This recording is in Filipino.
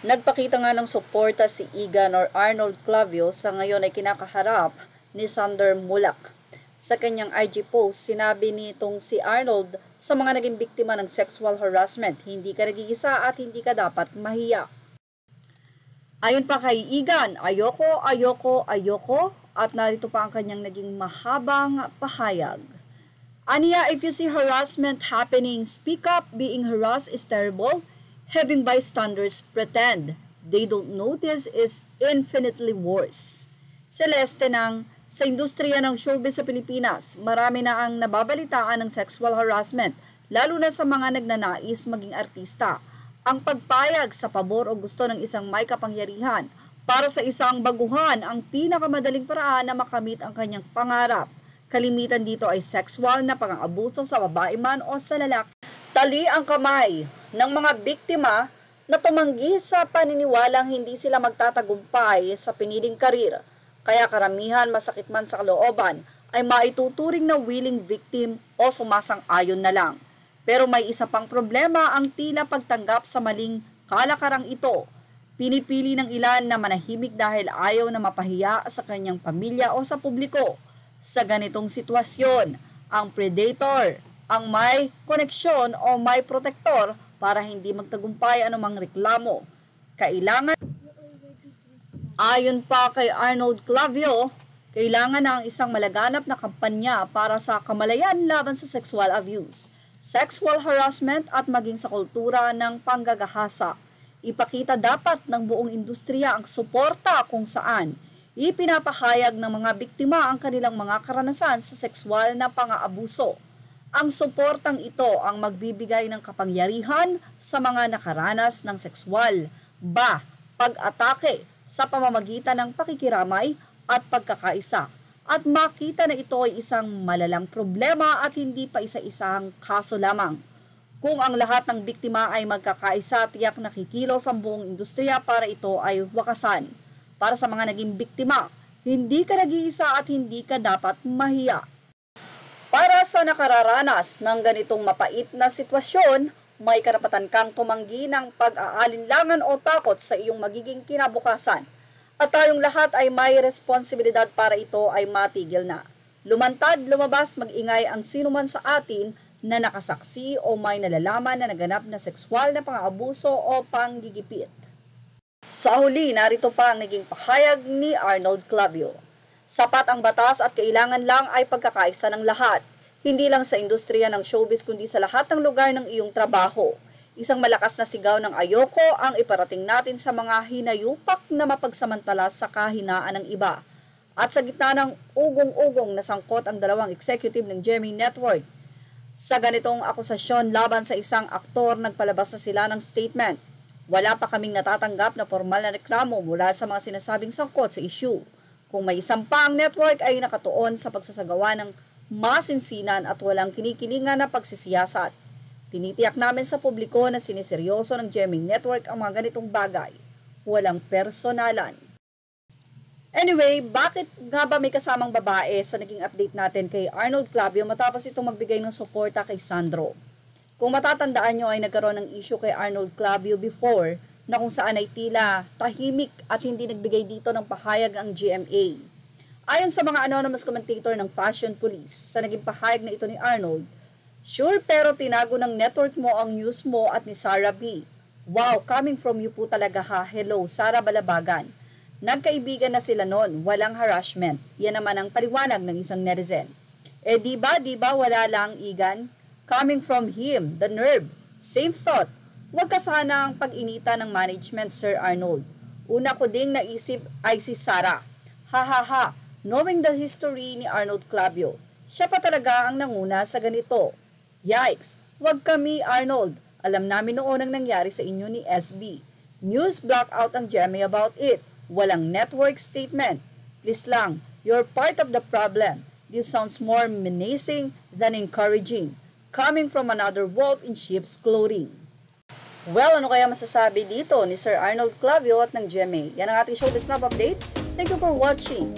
Nagpakita nga ng suporta si Igan or Arnold Clavio sa ngayon ay kinakaharap ni Sander Mulak. Sa kanyang IG post, sinabi nitong si Arnold sa mga naging biktima ng sexual harassment, hindi ka nag-iisa at hindi ka dapat mahiya. Ayon pa kay Igan, ayoko at narito pa ang kanyang naging mahabang pahayag. Aniya, if you see harassment happening, speak up. Being harassed is terrible. Having bystanders pretend they don't notice is infinitely worse. Celeste sa industriya ng showbiz sa Pilipinas, marami na ang nababalitaan ng sexual harassment, lalo na sa mga nagnanais maging artista. Ang pagpayag sa pabor o gusto ng isang may kapangyarihan para sa isang baguhan ang pinakamadaling paraan na makamit ang kanyang pangarap. Kalimitan dito ay sexual na pang-aabuso sa babae man o sa lalaki. Tali ang kamay ng mga biktima na tumanggi sa paniniwalang hindi sila magtatagumpay sa piniling karir. Kaya karamihan, masakit man sa kalooban, ay maituturing na willing victim o sumasang-ayon na lang. Pero may isa pang problema ang tila pagtanggap sa maling kalakarang ito. Pinipili ng ilan na manahimik dahil ayaw na mapahiya sa kanyang pamilya o sa publiko. Sa ganitong sitwasyon, ang predator ang may koneksyon o may protektor para hindi magtagumpay anumang reklamo. Ayon pa kay Arnold Clavio, kailangan na ang isang malaganap na kampanya para sa kamalayan laban sa sexual abuse, sexual harassment at maging sa kultura ng panggagahasa. Ipakita dapat ng buong industriya ang suporta kung saan ipinapahayag ng mga biktima ang kanilang mga karanasan sa sexual na pang-aabuso. Ang suportang ito ang magbibigay ng kapangyarihan sa mga nakaranas ng sexual, pag-atake sa pamamagitan ng pakikiramay at pagkakaisa. At makita na ito ay isang malalang problema at hindi pa isa-isang kaso lamang. Kung ang lahat ng biktima ay magkakaisa, tiyak na kikilos ang buong industriya para ito ay wakasan. Para sa mga naging biktima, hindi ka nag-iisa at hindi ka dapat mahiya. Para sa nakararanas ng ganitong mapait na sitwasyon, may karapatan kang tumanggi ng pag-aalinlangan o takot sa iyong magiging kinabukasan. At tayong lahat ay may responsibilidad para ito ay matigil na. Lumantad, lumabas, mag-ingay ang sinuman sa atin na nakasaksi o may nalalaman na naganap na sexual na pang-aabuso o panggigipit. Sa huli, narito pa ang naging pahayag ni Arnold Clavio. Sapat ang batas at kailangan lang ay pagkakaisa ng lahat. Hindi lang sa industriya ng showbiz kundi sa lahat ng lugar ng iyong trabaho. Isang malakas na sigaw ng ayoko ang iparating natin sa mga hinayupak na mapagsamantala sa kahinaan ng iba. At sa gitna ng ugong-ugong nasangkot ang dalawang executive ng GMA Network. Sa ganitong akusasyon laban sa isang aktor, nagpalabas na sila ng statement. Wala pa kaming natatanggap na formal na reklamo mula sa mga sinasabing sangkot sa issue. Kung may isang pa ang network ay nakatuon sa pagsasagawa ng masinsinan at walang kinikilingan na pagsisiyasat. Tinitiyak namin sa publiko na siniseryoso ng GMA Network ang mga ganitong bagay. Walang personalan. Anyway, bakit nga ba may kasamang babae sa naging update natin kay Arnold Clavio matapos itong magbigay ng suporta kay Sandro? Kung matatandaan nyo ay nagkaroon ng issue kay Arnold Clavio before na kung saan ay tila tahimik at hindi nagbigay dito ng pahayag ang GMA. Ayon sa mga anonymous commentator ng Fashion Police, sa naging pahayag na ito ni Arnold, sure pero tinago ng network mo ang news mo at ni Sarah B. Wow, coming from you po talaga ha. Hello, Sarah Balabagan. Nagkaibigan na sila noon, walang harassment. Yan naman ang paliwanag ng isang netizen. Diba wala lang Igan? Coming from him, the nerve. Same thought. Huwag ka sana ang pag-inita ng management, Sir Arnold. Una ko ding naisip ay si Sarah. Ha. Knowing the history ni Arnold Clavio, siya pa talaga ang nanguna sa ganito. Yikes! Huwag kami, Arnold. Alam namin noon ang nangyari sa inyo ni SB. News blackout ang GMA about it. Walang network statement. Please lang, you're part of the problem. This sounds more menacing than encouraging. Coming from another wolf in sheep's clothing. Well, ano kaya masasabi dito ni Sir Arnold Clavio at ng GMA? Yan ang ating showbiz snap update. Thank you for watching.